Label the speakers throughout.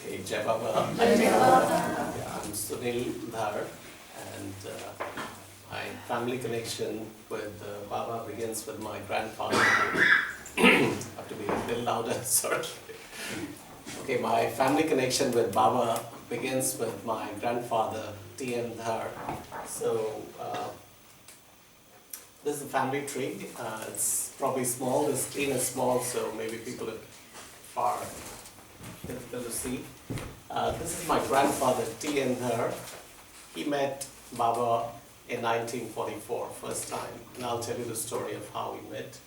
Speaker 1: Hey, Jai Baba. I'm Sunil Dhar, and my family connection with Baba begins with my grandfather. Have to be a little louder, sorry. Okay, my family connection with Baba begins with my grandfather, T.M. Dhar. So, this is a family tree. It's probably small, it's clean and small, so maybe people are far difficult to see. This is my grandfather, T.M. Dhar. He met Baba in 1944, first time, and I'll tell you the story of how we met.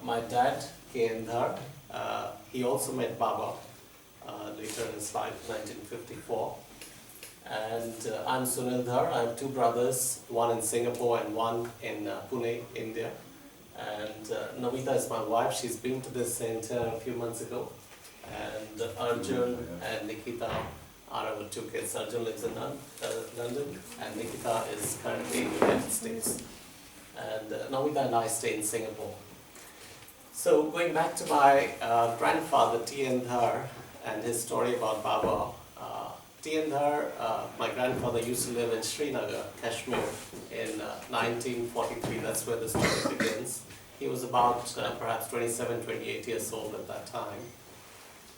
Speaker 1: My dad, K.N. Dhar, he also met Baba later in his life, 1954. And I'm Sunil Dhar. I have two brothers, one in Singapore and one in Pune, India. And Namita is my wife. She's been to this center a few months ago. And Arjun and Nikita are our two kids. Arjun lives in London, and Nikita is currently in the United States. And Namita and I stay in Singapore. So going back to my grandfather, T.N. Dhar, and his story about Baba. T.N. Dhar, my grandfather used to live in Srinagar, Kashmir, in 1943. That's where the story begins. He was about perhaps 27, 28 years old at that time.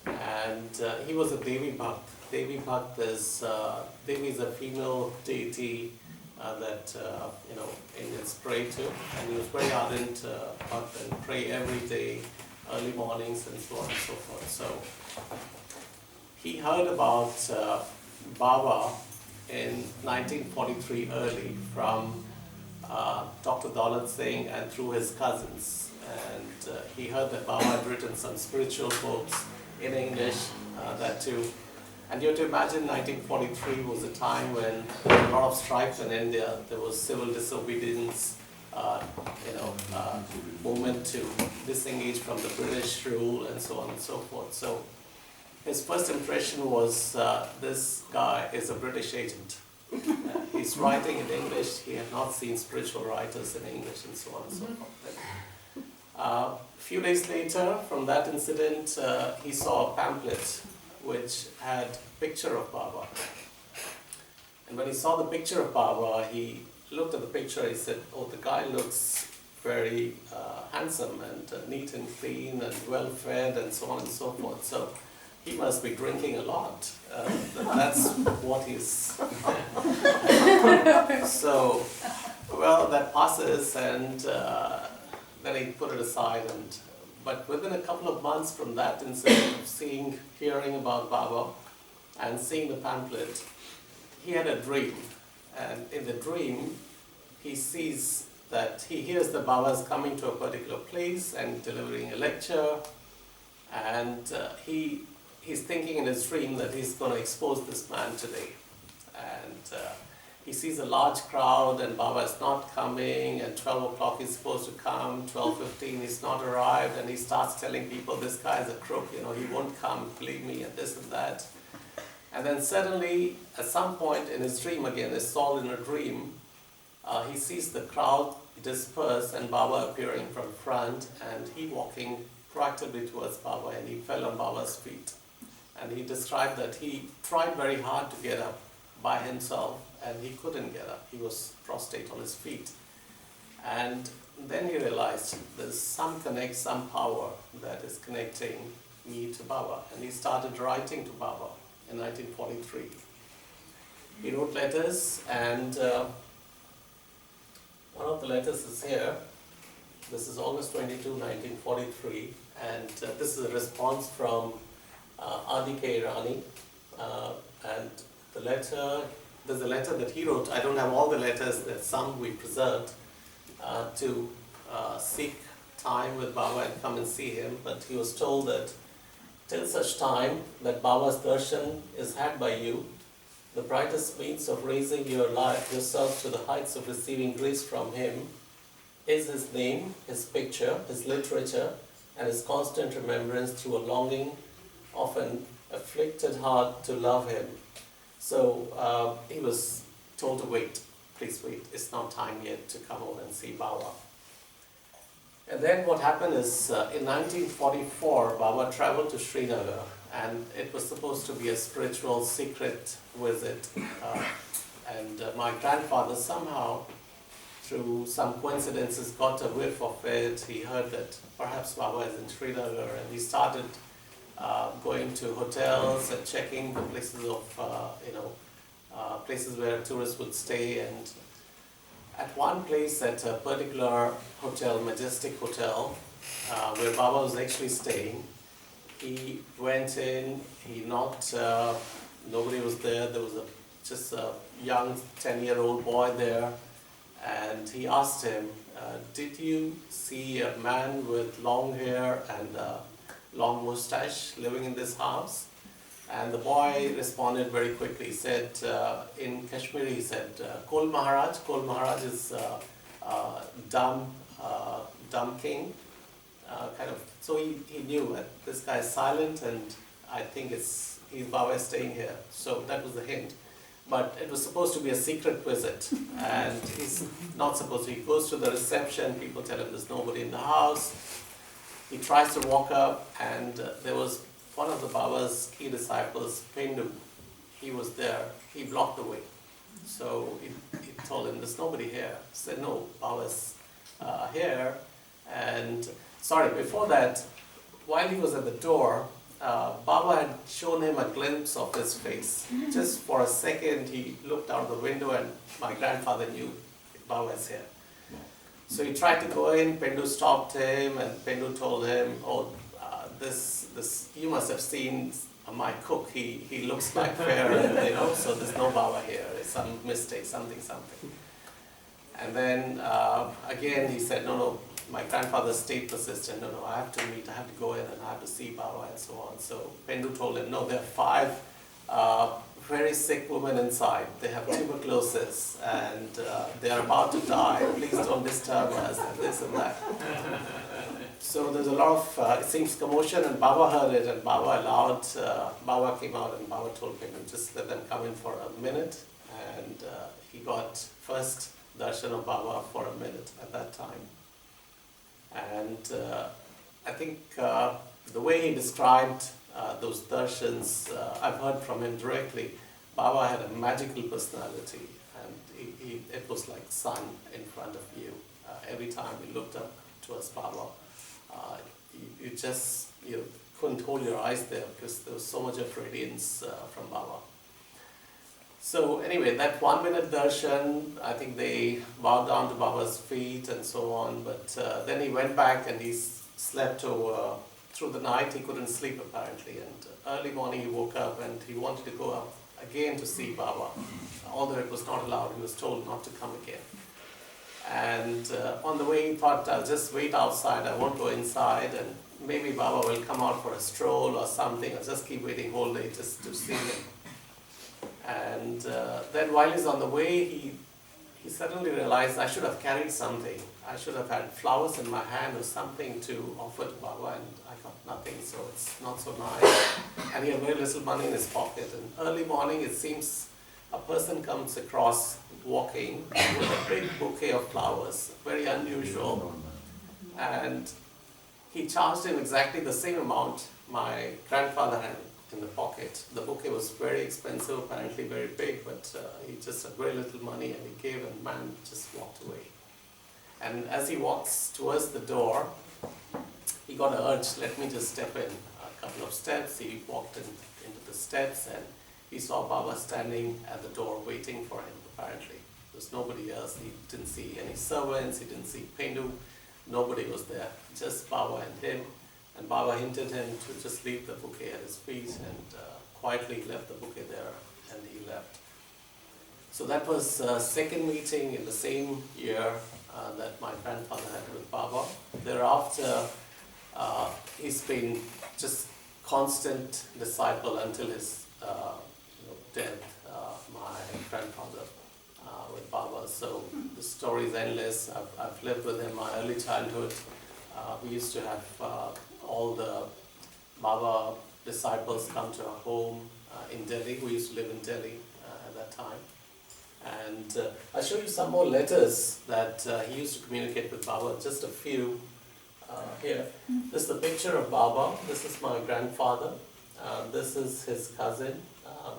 Speaker 1: And he was a Devi Bhakt. Devi Bhakt is, Devi is a female deity that Indians pray to. And he was very ardent Bhakt and pray every day, early mornings and so on and so forth. So he heard about Baba in 1943 early from Dr. Daulat Singh and through his cousins. And he heard that Baba had written some spiritual books in English, that too. And you have to imagine 1943 was a time when there were a lot of strikes in India. There was civil disobedience, movement to disengage from the British rule and so on and so forth. So his first impression was this guy is a British agent. He's writing in English. He had not seen spiritual writers in English and so on and so forth. A few days later, from that incident, he saw a pamphlet which had a picture of Baba. And when he saw the picture of Baba, he looked at the picture, he said, oh, the guy looks very handsome and neat and clean and well-fed and so on and so forth. So he must be drinking a lot. That's what he's... So, well, that passes, and then he put it aside. But within a couple of months from that incident of hearing about Baba and seeing the pamphlet, he had a dream. And in the dream, he hears that Baba is coming to a particular place and delivering a lecture. And he's thinking in his dream that he's going to expose this man today. And he sees a large crowd and Baba is not coming, and 12 o'clock he's supposed to come, 12:15 he's not arrived, and he starts telling people this guy is a crook, he won't come, believe me, and this and that. And then suddenly, at some point in his dream again, it's all in a dream, he sees the crowd disperse and Baba appearing from front, and he walking proactively towards Baba, and he fell on Baba's feet. And he described that he tried very hard to get up by himself, and he couldn't get up. He was prostrate on his feet. And then he realized there's some power that is connecting me to Baba. And he started writing to Baba in 1943. He wrote letters, and one of the letters is here. This is August 22, 1943, and this is a response from R.D.K. Rani, and there's a letter that he wrote. I don't have all the letters, there's some we preserved, to seek time with Baba and come and see him, but he was told that till such time that Baba's darshan is had by you, the brightest means of raising yourself to the heights of receiving grace from him is his name, his picture, his literature, and his constant remembrance through a longing of an afflicted heart to love him. So he was told to wait. Please wait. It's not time yet to come over and see Baba. And then what happened is, in 1944, Baba traveled to Srinagar, and it was supposed to be a spiritual secret visit. And my grandfather somehow, through some coincidences, got a whiff of it. He heard that perhaps Baba is in Srinagar, and he started going to hotels and checking the places of, places where tourists would stay. And at one place, at a particular hotel, Majestic Hotel, where Baba was actually staying, he went in, he knocked, nobody was there. There was just a young 10-year-old boy there, and he asked him, did you see a man with long hair and a long mustache living in this house? And the boy responded very quickly. He said, in Kashmiri, he said, Kol Maharaj. Kol Maharaj is dumb king. So he knew that this guy is silent, and I think he's Baba is staying here. So that was the hint. But it was supposed to be a secret visit, and he's not supposed to. He goes to the reception, people tell him there's nobody in the house. He tries to walk up, and there was one of the Baba's key disciples, Pendu. He was there. He blocked the way. So he told him, there's nobody here. He said, no, Baba's here. And sorry, before that, while he was at the door, Baba had shown him a glimpse of his face. Just for a second, he looked out the window, and my grandfather knew Baba is here. So he tried to go in. Pendu stopped him, and Pendu told him, "Oh, this you must have seen my cook. He looks like fair, and, so there's no Baba here. It's some mistake, something." And then again he said, no. My grandfather stayed persistent. No, I have to go in and I have to see Baba and so on. So Pendu told him, no, there are 5 very sick women inside. They have tuberculosis and they are about to die. Please don't disturb us, and this and that. So there's a lot of, it seems, commotion, and Baba heard it, and Baba came out, and Baba told Pendu, just let them come in for a minute. And he got first darshan of Baba for a minute at that time. And I think the way he described those darshans, I've heard from him directly. Baba had a magical personality, and it was like sun in front of you. Every time you looked up towards Baba, you couldn't hold your eyes there because there was so much of radiance from Baba. So anyway, that 1-minute darshan, I think they bowed down to Baba's feet and so on, but then he went back and he slept through the night. He couldn't sleep apparently, and early morning he woke up and he wanted to go up again to see Baba. Although it was not allowed, he was told not to come again. And on the way he thought, I'll just wait outside, I won't go inside, and maybe Baba will come out for a stroll or something. I'll just keep waiting whole day just to see him. And then while he's on the way, he suddenly realized, I should have carried something. I should have had flowers in my hand or something to offer to Baba, and I got nothing, so it's not so nice. And he had very little money in his pocket. And early morning, it seems a person comes across walking with a big bouquet of flowers, very unusual. And he charged him exactly the same amount my grandfather had in the pocket. The bouquet was very expensive, apparently very big, but he just had very little money, and he gave, and man just walked away. And as he walks towards the door, he got an urge, let me just step in a couple of steps. He walked into the steps, and he saw Baba standing at the door waiting for him, apparently. There was nobody else. He didn't see any servants, he didn't see Pendu, nobody was there, just Baba and him. And Baba hinted him to just leave the bouquet at his feet, and quietly left the bouquet there, and he left. So that was second meeting in the same year that my grandfather had with Baba. Thereafter, he's been just constant disciple until his death, my grandfather with Baba. So the story is endless. I've lived with him my early childhood. We used to have all the Baba disciples come to our home in Delhi. We used to live in Delhi at that time. And I'll show you some more letters that he used to communicate with Baba, just a few. here. This is a picture of Baba. This is my grandfather. This is his cousin,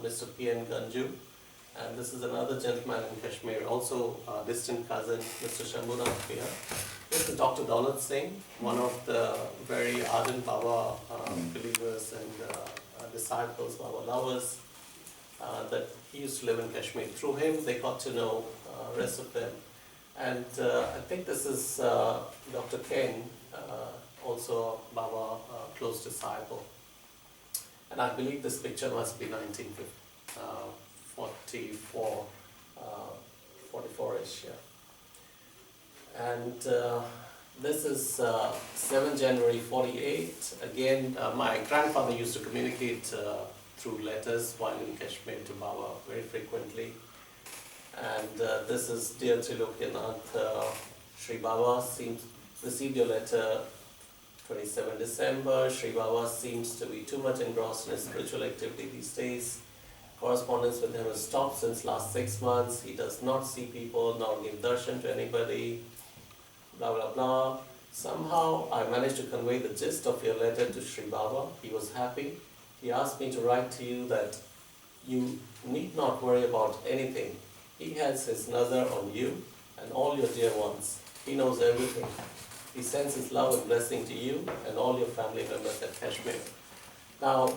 Speaker 1: Mr. P.N. Ganju. And this is another gentleman in Kashmir, also a distant cousin, Mr. Shambhunath Pia. This is Dr. Daulat Singh, one of the very ardent Baba believers and disciples, Baba lovers, that he used to live in Kashmir. Through him, they got to know rest of them. And I think this is Dr. Ken, also Baba close disciple. And I believe this picture must be 1944, 44-ish, yeah. And this is 7 January 48. Again, my grandfather used to communicate through letters while in Kashmir to Baba very frequently. And this is Dear Trilokyanath, Sri Baba received your letter 27 December. Sri Baba seems to be too much engrossed in his spiritual activity these days. Correspondence with him has stopped since last 6 months. He does not see people nor give darshan to anybody. Blah blah blah. Somehow I managed to convey the gist of your letter to Sri Baba. He was happy. He asked me to write to you that you need not worry about anything. He has his nazar on you and all your dear ones. He knows everything. He sends his love and blessing to you and all your family members at Kashmir. Now,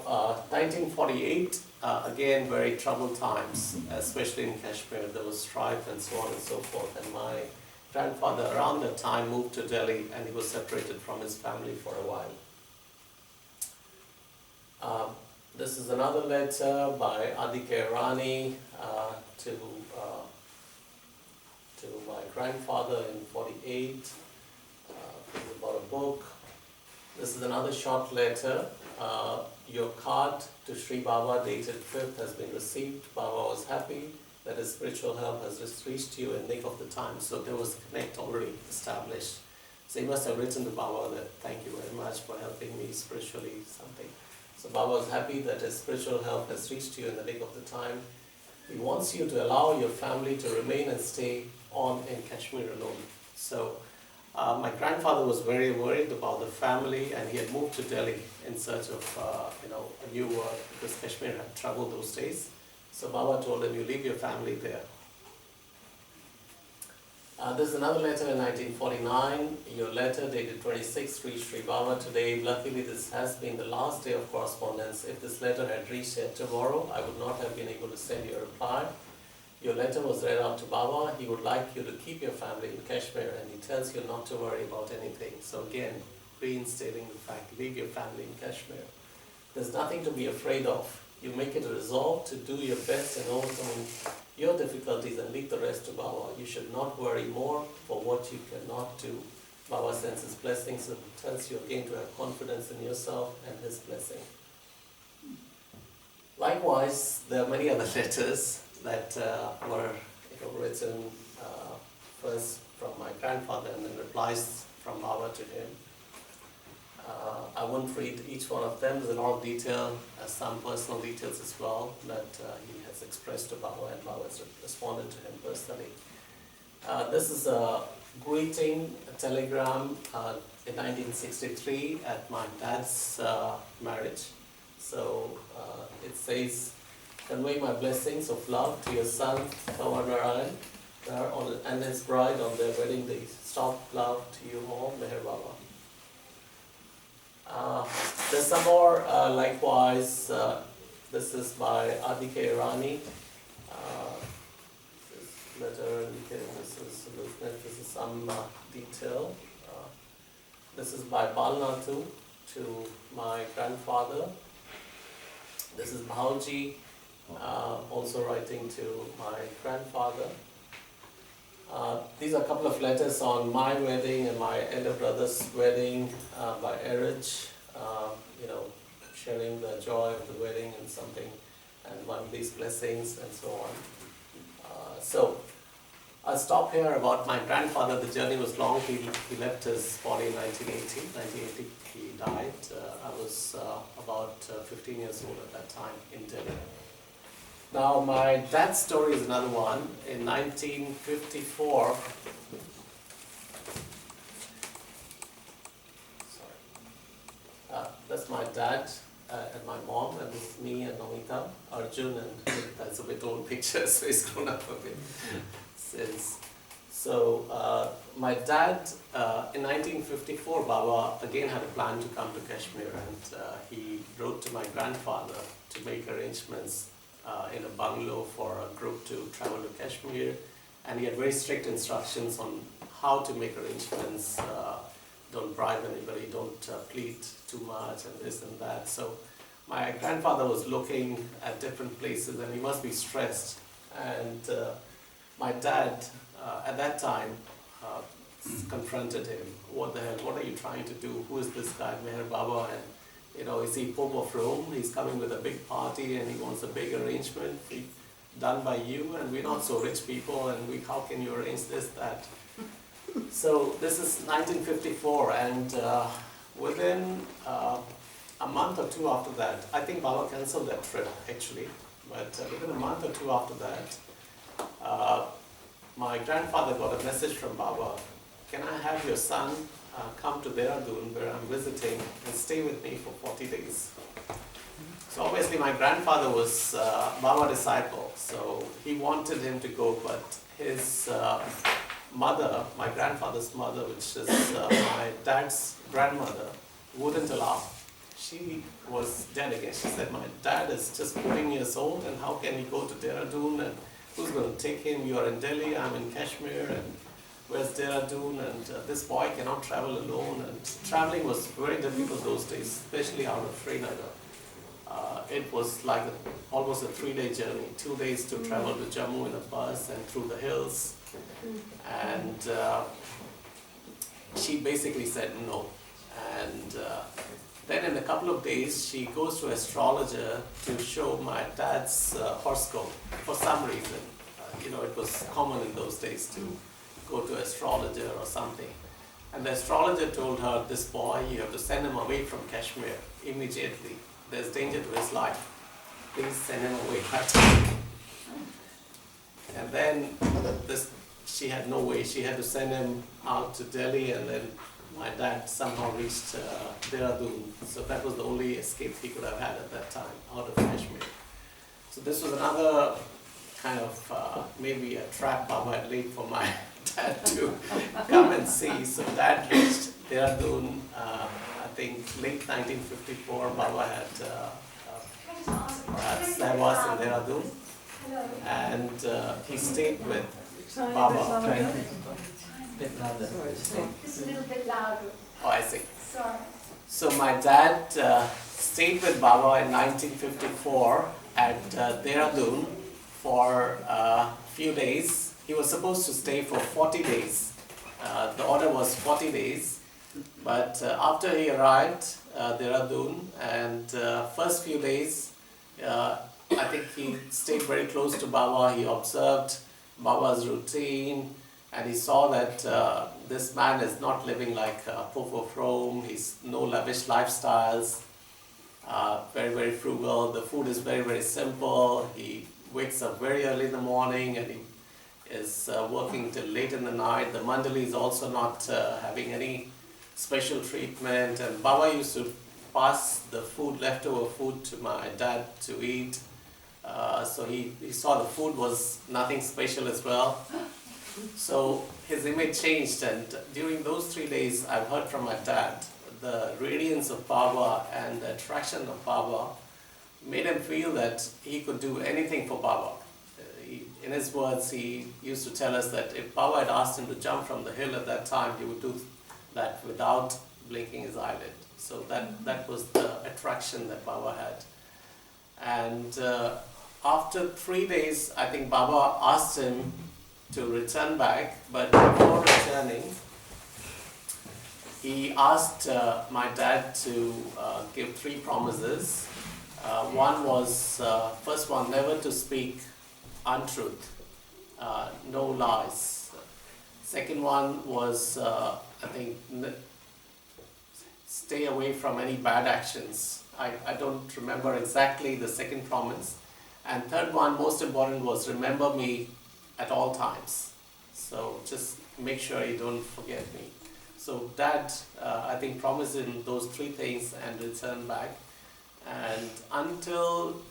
Speaker 1: 1948, again, very troubled times, especially in Kashmir. There was strife and so on and so forth. And my grandfather, around that time, moved to Delhi and he was separated from his family for a while. This is another letter by Adike Rani to my grandfather in 48. About a book. This is another short letter. Your card to Sri Baba dated 5th has been received. Baba was happy that his spiritual help has just reached you in nick of the time. So there was a connect already established. So he must have written to Baba that thank you very much for helping me spiritually, something. So Baba was happy that his spiritual help has reached you in the nick of the time. He wants you to allow your family to remain and stay on in Kashmir alone. So my grandfather was very worried about the family and he had moved to Delhi in search of a new work because Kashmir had trouble those days. So Baba told him, you leave your family there. This is another letter in 1949. Your letter dated 26 reached Sri Baba today. Luckily this has been the last day of correspondence. If this letter had reached here tomorrow, I would not have been able to send you a reply. Your letter was read out to Baba. He would like you to keep your family in Kashmir and he tells you not to worry about anything. So again, reinstating the fact, leave your family in Kashmir. There's nothing to be afraid of. You make it a resolve to do your best in overcoming your difficulties and leave the rest to Baba. You should not worry more for what you cannot do. Baba sends his blessings and tells you again to have confidence in yourself and his blessing. Likewise, there are many other letters that were written first from my grandfather and then replies from Baba to him. I won't read each one of them. There's a lot of detail, some personal details as well that he has expressed to Baba and Baba has responded to him personally. This is a greeting, a telegram in 1963 at my dad's marriage. So it says, convey my blessings of love to your son, Kawanarayan, and his bride on their wedding day. Stop love to you all, Meher Baba. There's some more, likewise, this is by Adike Rani. This letter indicating this is some detail. This is by Balnathu to my grandfather. This is Bhauji, also writing to my grandfather. These are a couple of letters on my wedding and my elder brother's wedding by Erich, sharing the joy of the wedding and something, and one of these blessings and so on. So I'll stop here about my grandfather. The journey was long. He left his body in 1980. 1980 he died. I was about 15 years old at that time in Delhi. Now my dad's story is another one. In 1954, dad and my mom, and this is me and Namita, Arjun, and that's a bit old picture, so he's grown up a bit since. So my dad, in 1954, Baba again had a plan to come to Kashmir, and he wrote to my grandfather to make arrangements in a bungalow for a group to travel to Kashmir, and he had very strict instructions on how to make arrangements. Don't bribe anybody, don't plead too much, and this and that. So my grandfather was looking at different places, and he must be stressed. And my dad, at that time, confronted him. What the hell, what are you trying to do? Who is this guy, Meher Baba? And, you know, is he Pope of Rome? He's coming with a big party, and he wants a big arrangement done by you, and we're not so rich people, and how can you arrange this, that? So this is 1954, and within a month or two after that, I think Baba cancelled that trip actually, but within a month or two after that, my grandfather got a message from Baba, can I have your son come to Dehradun where I'm visiting and stay with me for 40 days. So obviously my grandfather was Baba disciple, so he wanted him to go, but his mother, my grandfather's mother, which is my dad's grandmother, wouldn't allow. She was dead again. She said, my dad is just 14 years old, and how can he go to Dehradun, and who's going to take him? You are in Delhi, I'm in Kashmir, and where's Dehradun, and this boy cannot travel alone. And traveling was very difficult those days, especially out of Srinagar. It was like almost a 3-day journey, 2 days to travel to Jammu in a bus and through the hills. And she basically said no. And then in a couple of days, she goes to an astrologer to show my dad's horoscope for some reason. You know, it was common in those days to go to an astrologer or something. And the astrologer told her, this boy, you have to send him away from Kashmir immediately. There's danger to his life. Please send him away. And then she had no way. She had to send him out to Delhi, and then my dad somehow reached Dehradun. So that was the only escape he could have had at that time, out of Kashmir. So this was another kind of maybe a trap Baba had laid for my dad to come and see. So dad reached Dehradun, I think late 1954. Baba had Sahwas in Dehradun, and he stayed with Baba.
Speaker 2: Bit louder.
Speaker 3: Just a little bit louder.
Speaker 1: Oh, I see.
Speaker 3: Sorry.
Speaker 1: So my dad stayed with Baba in 1954 at Dehradun for a few days. He was supposed to stay for 40 days. The order was 40 days. But after he arrived Dehradun, and first few days, I think he stayed very close to Baba. He observed Baba's routine, and he saw that this man is not living like Pope of Rome. He's no lavish lifestyles, very, very frugal. The food is very, very simple. He wakes up very early in the morning, and he is working till late in the night. The mandali is also not having any special treatment. And Baba used to pass the food, leftover food, to my dad to eat. So he saw the food was nothing special as well. So his image changed, and during those 3 days, I've heard from my dad, the radiance of Baba and the attraction of Baba made him feel that he could do anything for Baba. In his words, he used to tell us that if Baba had asked him to jump from the hill at that time, he would do that without blinking his eyelid. So that was the attraction that Baba had. And after 3 days, I think Baba asked him to return back, but before returning, he asked my dad to give 3 promises. One was, first one, never to speak untruth, no lies. Second one was, I think, stay away from any bad actions. I don't remember exactly the second promise. And third one, most important, was remember me at all times. So just make sure you don't forget me. So Dad, I think, promised him those three things and returned back. And until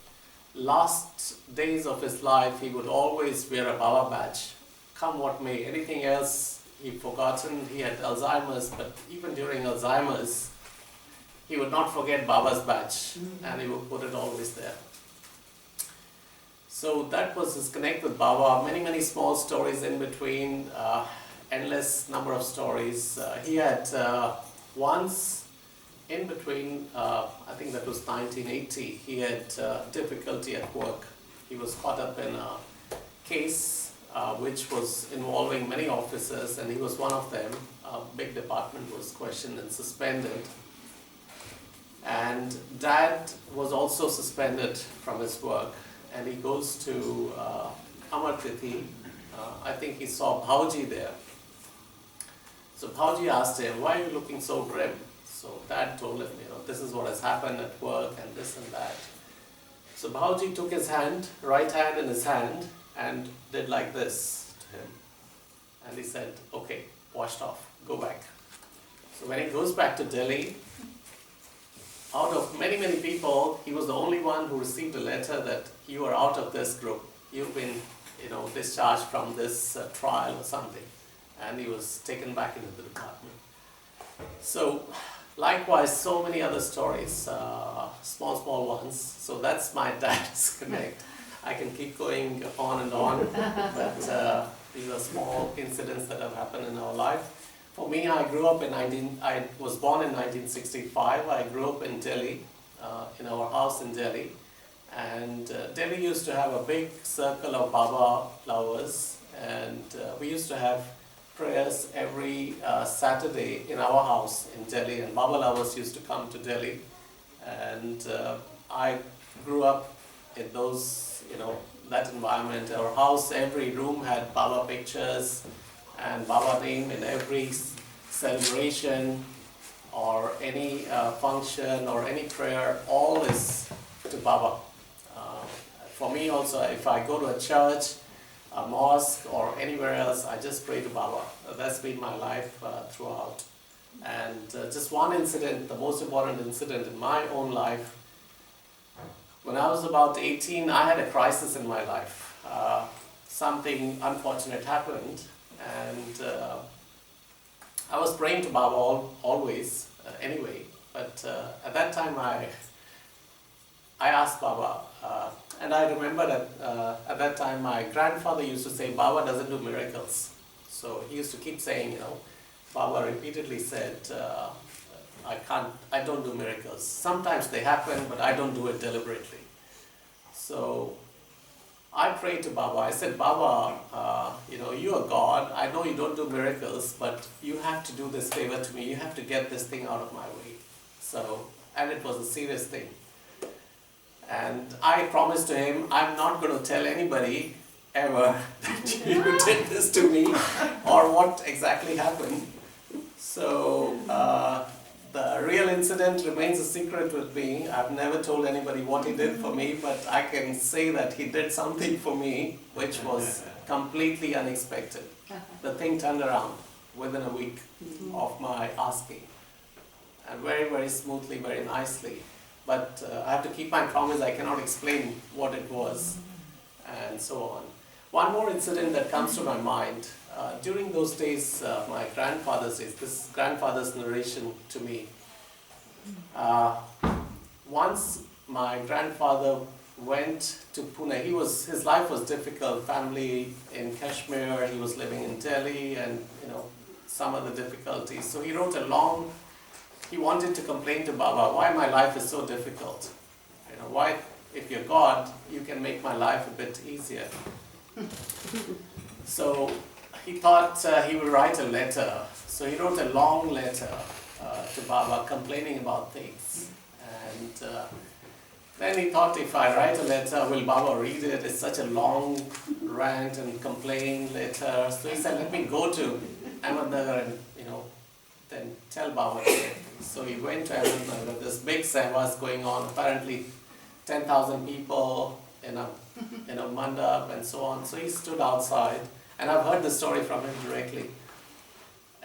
Speaker 1: last days of his life, he would always wear a Baba badge, come what may. Anything else he'd forgotten. He had Alzheimer's, but even during Alzheimer's, he would not forget Baba's badge, and he would put it always there. So that was his connect with Baba. Many, many small stories in between, endless number of stories. He had once, in between, I think that was 1980, he had difficulty at work. He was caught up in a case which was involving many officers, and he was one of them. A big department was questioned and suspended. And Dad was also suspended from his work, and he goes to Amartithi. I think he saw Bhauji there. So Bhauji asked him, "Why are you looking so grim?" So Dad told him, this is what has happened at work and this and that. So Bhauji took his hand, right hand in his hand, and did like this to him. And he said, "Okay, washed off, go back." So when he goes back to Delhi, out of many, many people, he was the only one who received a letter that you are out of this group. You've been, discharged from this trial or something. And he was taken back into the department. So, likewise, so many other stories, small, small ones. So that's my dad's connect. I can keep going on and on, but these are small incidents that have happened in our life. For me, I was born in 1965. I grew up in Delhi, in our house in Delhi. And Delhi used to have a big circle of Baba lovers, and we used to have prayers every Saturday in our house in Delhi, and Baba lovers used to come to Delhi. And I grew up in that environment. Our house, every room had Baba pictures and Baba name in every celebration or any function or any prayer. All is to Baba. For me also, if I go to a church, a mosque or anywhere else, I just pray to Baba. That's been my life throughout. And just one incident, the most important incident in my own life. When I was about 18, I had a crisis in my life. Something unfortunate happened, and I was praying to Baba always, anyway. But at that time, I asked Baba, and I remember that at that time my grandfather used to say, "Baba doesn't do miracles." So he used to keep saying, Baba repeatedly said, I don't do miracles. Sometimes they happen, but I don't do it deliberately. So I prayed to Baba. I said, "Baba, you are God. I know you don't do miracles, but you have to do this favor to me. You have to get this thing out of my way." And it was a serious thing. And I promised to him, I'm not going to tell anybody ever that you did this to me or what exactly happened. So the real incident remains a secret with me. I've never told anybody what he did for me, but I can say that he did something for me which was completely unexpected. The thing turned around within a week of my asking, and very, very smoothly, very nicely. But I have to keep my promise. I cannot explain what it was, and so on. One more incident that comes to my mind. During those days, my grandfather's days, this grandfather's narration to me. Once my grandfather went to Pune. His life was difficult. Family in Kashmir. He was living in Delhi, and some other difficulties. So he wrote he wanted to complain to Baba, why my life is so difficult. Why, if you're God, you can make my life a bit easier. So he thought he would write a letter. So he wrote a long letter to Baba complaining about things. And then he thought, if I write a letter, will Baba read it? It's such a long rant and complain letter. So he said, let me go to Ahmednagar and then tell Baba. So he went to Ahmednagar. This big seva was going on. Apparently 10,000 people in a mandap and so on. So he stood outside, and I've heard the story from him directly.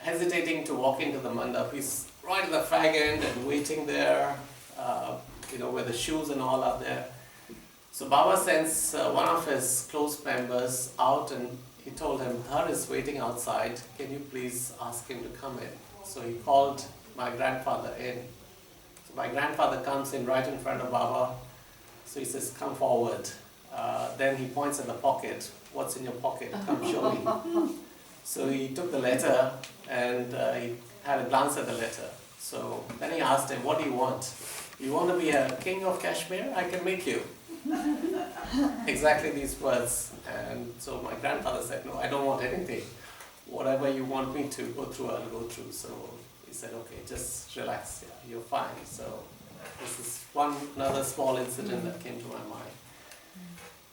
Speaker 1: hesitating to walk into the mandap. He's right at the fag end and waiting there, where the shoes and all are there. So Baba sends one of his close members out, and he told him, Dhar is waiting outside, can you please ask him to come in? So he called my grandfather in. So my grandfather comes in right in front of Baba. So he says, come forward. Then he points at the pocket. What's in your pocket? Come show me. So he took the letter and he had a glance at the letter. So then he asked him, what do you want? You want to be a king of Kashmir? I can make you. Exactly these words. And so my grandfather said, no, I don't want anything. Whatever you want me to go through, I'll go through. So he said, okay, just relax, yeah, you're fine. So this is another small incident that came to my mind.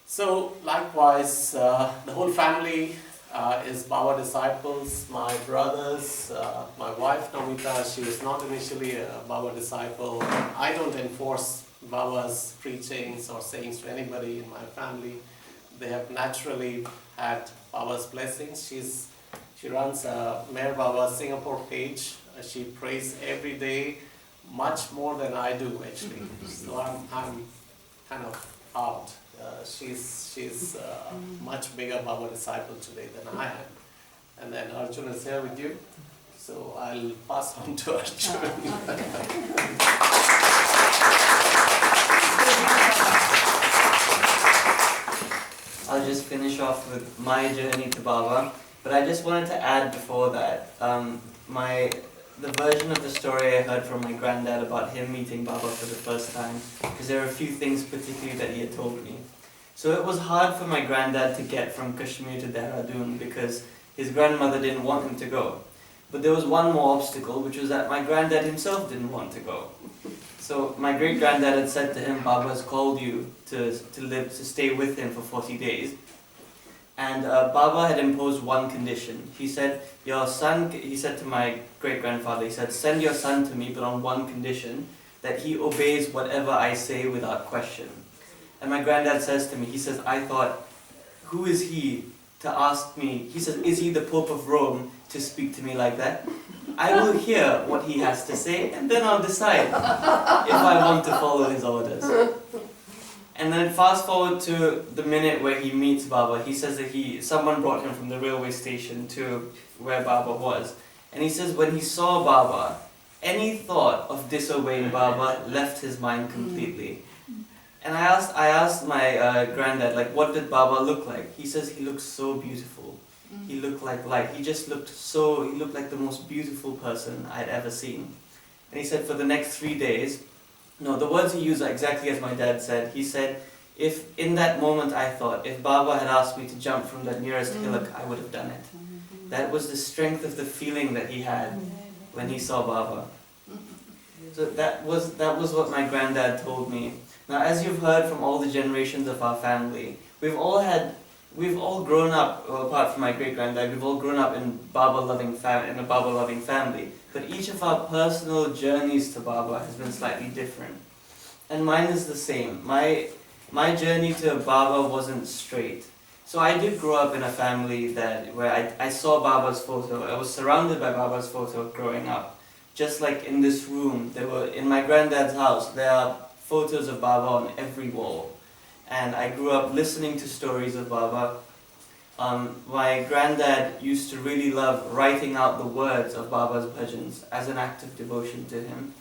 Speaker 1: So likewise, the whole family is Baba disciples. My brothers, my wife Namita, she was not initially a Baba disciple. I don't enforce Baba's preachings or sayings to anybody in my family. They have naturally had Baba's blessings. She runs a Mayor Baba Singapore page. She prays every day, much more than I do actually. So I'm kind of out. She's much bigger Baba disciple today than I am. And then Arjun is here with you. So I'll pass on to Arjun.
Speaker 2: I'll just finish off with my journey to Baba, but I just wanted to add before that, the version of the story I heard from my granddad about him meeting Baba for the first time, because there are a few things particularly that he had told me. So it was hard for my granddad to get from Kashmir to Dehradun because his grandmother didn't want him to go. But there was one more obstacle, which was that my granddad himself didn't want to go. So my great-granddad had said to him, Baba has called you to stay with him for 40 days. And Baba had imposed one condition. He said, he said to my great-grandfather, he said, send your son to me, but on one condition, that he obeys whatever I say without question. And my granddad says to me, he says, I thought, who is he to ask me? He says, is he the Pope of Rome to speak to me like that? I will hear what he has to say, and then I'll decide if I want to follow his orders. And then fast forward to the minute where he meets Baba. He says that someone brought him from the railway station to where Baba was. And he says when he saw Baba, any thought of disobeying Baba left his mind completely. And I asked my granddad, like, what did Baba look like? He says he looked so beautiful. He looked like light. He looked like the most beautiful person I'd ever seen. And he said for the next 3 days, no, the words he used are exactly as my dad said. He said, if in that moment I thought, if Baba had asked me to jump from that nearest hillock, I would have done it. That was the strength of the feeling that he had when he saw Baba. So that was what my granddad told me. Now, as you've heard from all the generations of our family, we've all grown up, well, apart from my great-granddad, we've all grown up in a Baba-loving family. But each of our personal journeys to Baba has been slightly different. And mine is the same. My journey to Baba wasn't straight. So I did grow up in a family where I saw Baba's photo. I was surrounded by Baba's photo growing up. Just like in this room, in my granddad's house, there are photos of Baba on every wall. And I grew up listening to stories of Baba. My granddad used to really love writing out the words of Baba's bhajans as an act of devotion to him.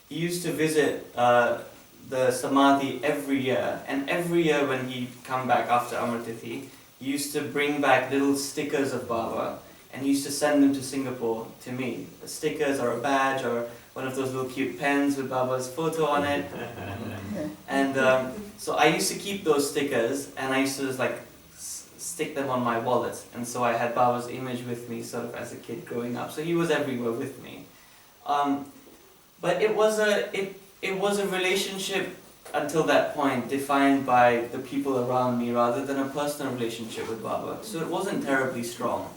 Speaker 2: He used to visit the Samadhi every year, and every year when he'd come back after Amritithi, he used to bring back little stickers of Baba, and he used to send them to Singapore to me. Stickers or a badge or one of those little cute pens with Baba's photo on it. And so I used to keep those stickers, and I used to just stick them on my wallet. And so I had Baba's image with me sort of as a kid growing up. So he was everywhere with me. But it was a relationship until that point defined by the people around me rather than a personal relationship with Baba. So it wasn't terribly strong.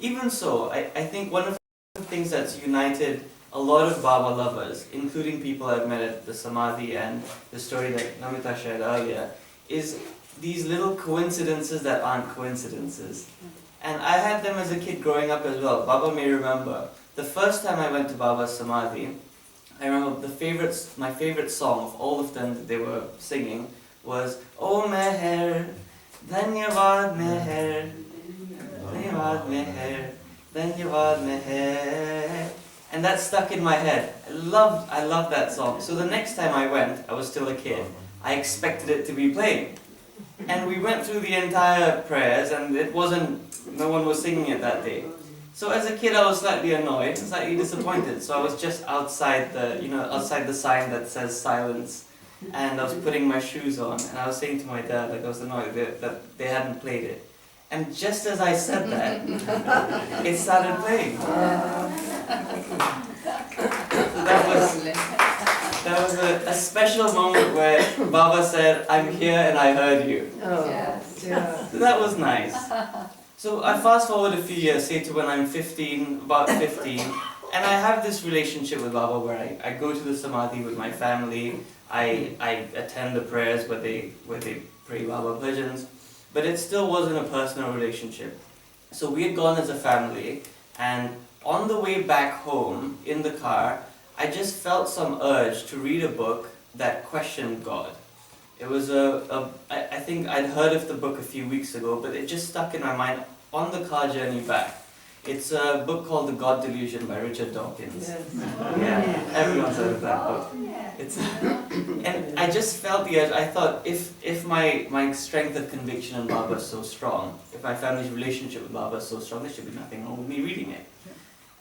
Speaker 2: Even so, I think one of the things that's united a lot of Baba lovers, including people I've met at the Samadhi and the story that Namita shared earlier, is these little coincidences that aren't coincidences. And I had them as a kid growing up as well. Baba may remember. The first time I went to Baba's Samadhi, I remember my favorite song of all of them that they were singing was "O Meher, Dhanyavad Meher, Dhanyavad Meher, Dhanyavad Meher." And that stuck in my head. I loved that song. So the next time I went, I was still a kid. I expected it to be playing. And we went through the entire prayers and no one was singing it that day. So as a kid I was slightly annoyed, slightly disappointed. So I was just outside the sign that says silence. And I was putting my shoes on and I was saying to my dad, like I was annoyed that they hadn't played it. And just as I said that, it started playing. So that was a special moment where Baba said, "I'm here and I heard you." So that was nice. So I fast forward a few years, say to when I'm about 15, and I have this relationship with Baba where I go to the Samadhi with my family, I attend the prayers where they pray Baba bhajans, but it still wasn't a personal relationship. So we had gone as a family, and on the way back home, in the car, I just felt some urge to read a book that questioned God. It was I think I'd heard of the book a few weeks ago, but it just stuck in my mind on the car journey back. It's a book called The God Delusion by Richard Dawkins.
Speaker 4: Yes.
Speaker 2: Yeah, everyone's heard of that book. And I just felt the urge. I thought, if my strength of conviction in Baba is so strong, if my family's relationship with Baba is so strong, there should be nothing wrong with me reading it.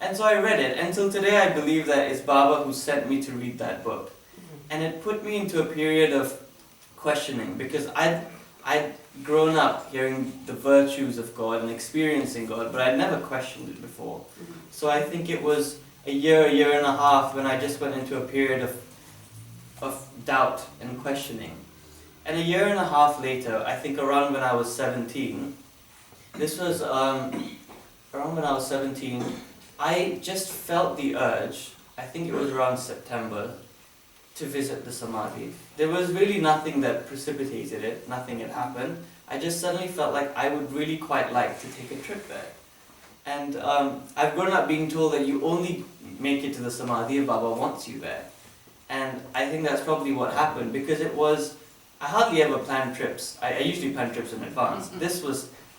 Speaker 2: And so I read it, and till today I believe that it's Baba who sent me to read that book. And it put me into a period of questioning, because I'd grown up hearing the virtues of God and experiencing God, but I'd never questioned it before. So I think it was a year and a half when I just went into a period of doubt and questioning. And a year and a half later, I think around when I was 17, this was around when I was 17, I just felt the urge, I think it was around September, to visit the Samadhi. There was really nothing that precipitated it, nothing had happened. I just suddenly felt like I would really quite like to take a trip there. And I've grown up being told that you only make it to the Samadhi if Baba wants you there. And I think that's probably what happened, because I hardly ever plan trips. I usually plan trips in advance.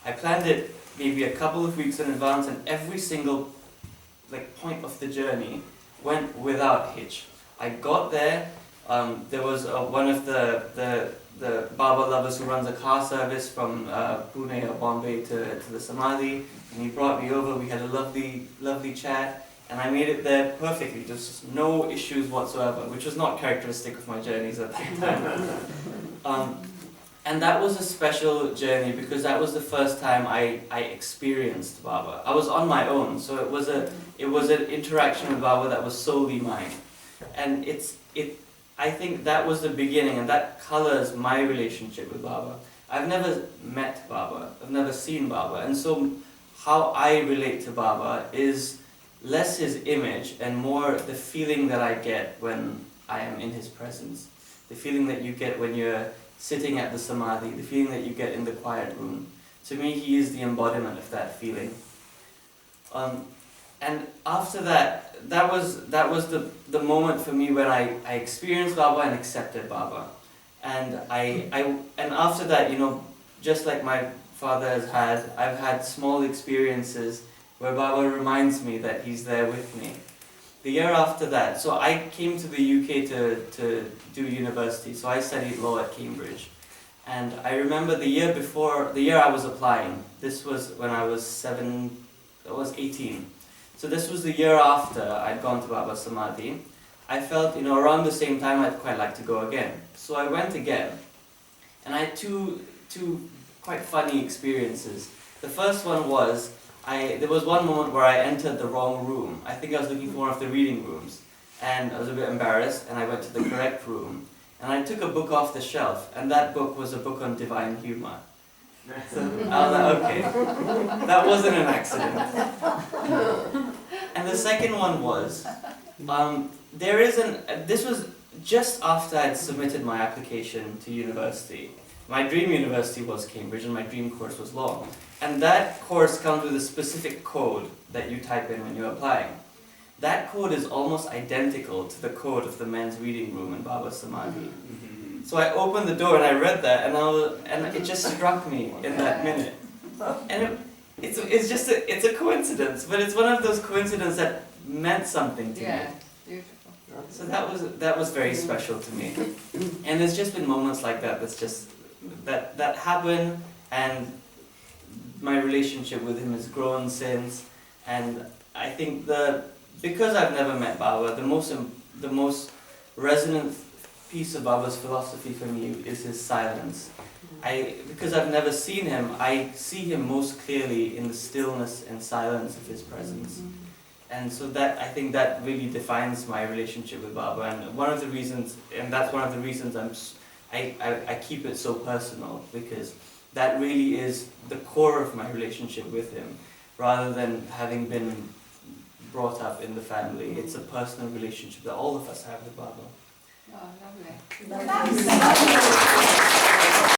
Speaker 2: I planned it maybe a couple of weeks in advance, and every single point of the journey went without hitch. I got there, there was one of the Baba lovers who runs a car service from Pune or Bombay to the Samadhi, and he brought me over. We had a lovely chat, and I made it there perfectly, just no issues whatsoever, which was not characteristic of my journeys at that time. And that was a special journey, because that was the first time I experienced Baba. I was on my own, so it was an interaction with Baba that was solely mine. And I think that was the beginning, and that colors my relationship with Baba. I've never met Baba, I've never seen Baba, and so how I relate to Baba is less his image and more the feeling that I get when I am in his presence. The feeling that you get when you're sitting at the Samadhi, the feeling that you get in the quiet room. To me, he is the embodiment of that feeling. And after that was the moment for me when I experienced Baba and accepted Baba. And and after that, just like my father has had, I've had small experiences where Baba reminds me that he's there with me. The year after that, so I came to the UK to do university, so I studied law at Cambridge. And I remember the year I was applying, this was when I was 18. So this was the year after I'd gone to Baba Samadhi. I felt, around the same time I'd quite like to go again. So I went again, and I had two quite funny experiences. The first one was, there was one moment where I entered the wrong room. I think I was looking for one of the reading rooms, and I was a bit embarrassed, and I went to the correct room, and I took a book off the shelf, and that book was a book on divine humor. So I was like, okay, that wasn't an accident. And the second one was, just after I'd submitted my application to university. My dream university was Cambridge and my dream course was law. And that course comes with a specific code that you type in when you're applying. That code is almost identical to the code of the men's reading room in Baba Samadhi. So I opened the door and I read that, and it just struck me in that minute. And it's a coincidence, but it's one of those coincidences that meant something to me.
Speaker 4: Yeah, beautiful.
Speaker 2: So that was very special to me. And there's just been moments like that that happen, and my relationship with him has grown since. And I think because I've never met Baba, the most resonant piece of Baba's philosophy for me is his silence. Because I've never seen him, I see him most clearly in the stillness and silence of his presence. And so I think that really defines my relationship with Baba, and that's one of the reasons I keep it so personal, because that really is the core of my relationship with him, rather than having been brought up in the family. It's a personal relationship that all of us have with Baba.
Speaker 4: Oh, lovely.
Speaker 3: That's